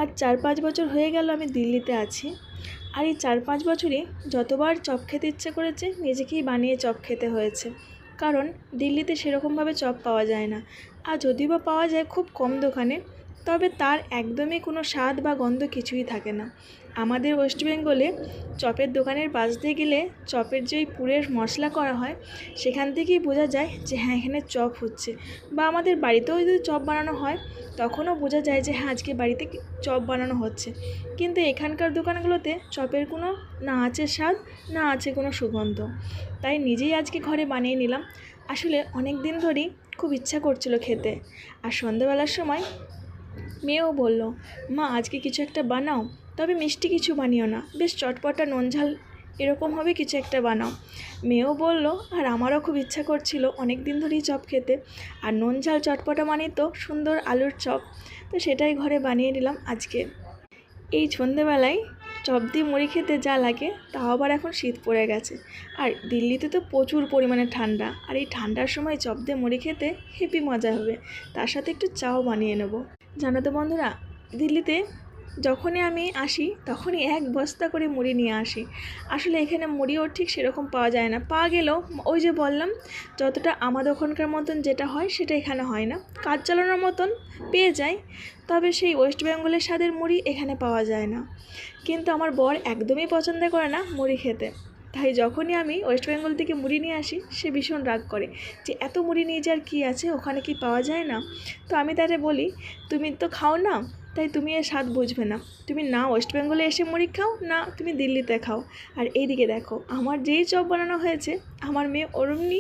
আর 4-5 বছর হয়ে গেল আমি দিল্লিতে আছি। আর এই 4-5 বছরে যতবার চপ খেতে ইচ্ছে করেছে নিজেকেই বানিয়ে চপ খেতে হয়েছে, কারণ দিল্লিতে সেরকমভাবে চপ পাওয়া যায় না। আর যদিও বা পাওয়া যায় খুব কম দোকানে, তবে তার একদমই কোনো স্বাদ বা গন্ধ কিছুই থাকে না। আমাদের ওয়েস্ট বেঙ্গলে চপের দোকানের পাশ দিয়ে গেলে চপের যে ওই পুরের মশলা করা হয় সেখান থেকেই বোঝা যায় যে হ্যাঁ এখানে চপ হচ্ছে। বা আমাদের বাড়িতেও যদি চপ বানানো হয় তখনও বোঝা যায় যে হ্যাঁ আজকে বাড়িতে চপ বানানো হচ্ছে। কিন্তু এখানকার দোকানগুলোতে চপের কোনো না আছে স্বাদ, না আছে কোনো সুগন্ধ। তাই নিজেই আজকে ঘরে বানিয়ে নিলাম। আসলে অনেক দিন ধরেই খুব ইচ্ছা করছিল খেতে। আর সন্ধ্যেবেলার সময় মেয়েও বলল, মা আজকে কিছু একটা বানাও, তবে মিষ্টি কিছু বানিও না, বেশ চটপটা নুন ঝাল এরকমভাবে কিছু একটা বানাও। মেয়েও বলল, আর আমারও খুব ইচ্ছা করছিল অনেক দিন ধরেই চপ খেতে। আর নুন ঝাল চটপটা মানে তো সুন্দর আলুর চপ, তো সেটাই ঘরে বানিয়ে নিলাম আজকে। এই সন্ধেবেলায় চপ দিয়ে মুড়ি খেতে যা লাগে, তাও আবার এখন শীত পড়ে গেছে। আর দিল্লিতে তো প্রচুর পরিমাণে ঠান্ডা, আর এই ঠান্ডার সময় চপ দিয়ে মুড়ি খেতে হেভি মজা হবে। তার সাথে একটু চাও বানিয়ে নেব। জানো তো বন্ধুরা, দিল্লিতে যখনই আমি আসি তখনই 1 বস্তা করে মুড়ি নিয়ে আসি। আসলে এখানে মুড়িও ঠিক সেরকম পাওয়া যায় না, পাওয়া গেলেও ওই যে বললাম যতটা আমাদের ওখানকার মতন যেটা হয় সেটা এখানে হয় না। কাজ চালানোর মতন পেয়ে যায়, তবে সেই ওয়েস্ট বেঙ্গলের স্বাদের মুড়ি এখানে পাওয়া যায় না। কিন্তু আমার বর একদমই পছন্দ করে না মুড়ি খেতে, তাই যখনই আমি ওয়েস্ট বেঙ্গল থেকে মুড়ি নিয়ে আসি সে ভীষণ রাগ করে যে এত মুড়ি নিয়ে যাওয়ার কী আছে, ওখানে কি পাওয়া যায় না? তো আমি তারে বলি, তুমি তো খাও না, তাই তুমি এর স্বাদ বুঝবে না। তুমি না ওয়েস্ট বেঙ্গলে এসে মুড়ি খাও, না তুমি দিল্লিতে খাও। আর এইদিকে দেখো, আমার যেই চপ বানানো হয়েছে আমার মেয়ে ওরমনি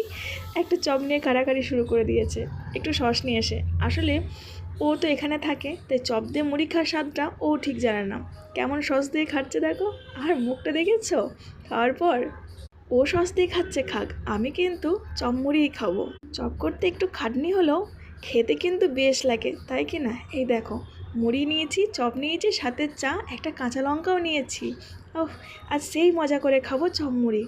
একটা চপ নিয়ে কাড়াকাড়ি শুরু করে দিয়েছে, একটু সস নিয়ে এসে। আসলে ও তো এখানে থাকে, তাই চপ দিয়ে মুড়ি খাওয়ার স্বাদটা ও ঠিক জানে না। কেমন সস দিয়ে খাচ্ছে দেখো, আর মুখটা দেখেছো খাওয়ার পর? ও সস দিয়ে খাচ্ছে খাক, আমি কিন্তু চপ মুড়িই খাবো। চপ করতে একটু খাটনি হলেও খেতে কিন্তু বেশ লাগে, তাই কি না? এই দেখো, মুড়ি নিয়েছি, চপ নিয়েছি, সাথে চা, একটা কাঁচা লঙ্কাও নিয়েছি। ওহ, আজ সেই মজা করে খাবো চপ মুড়ি।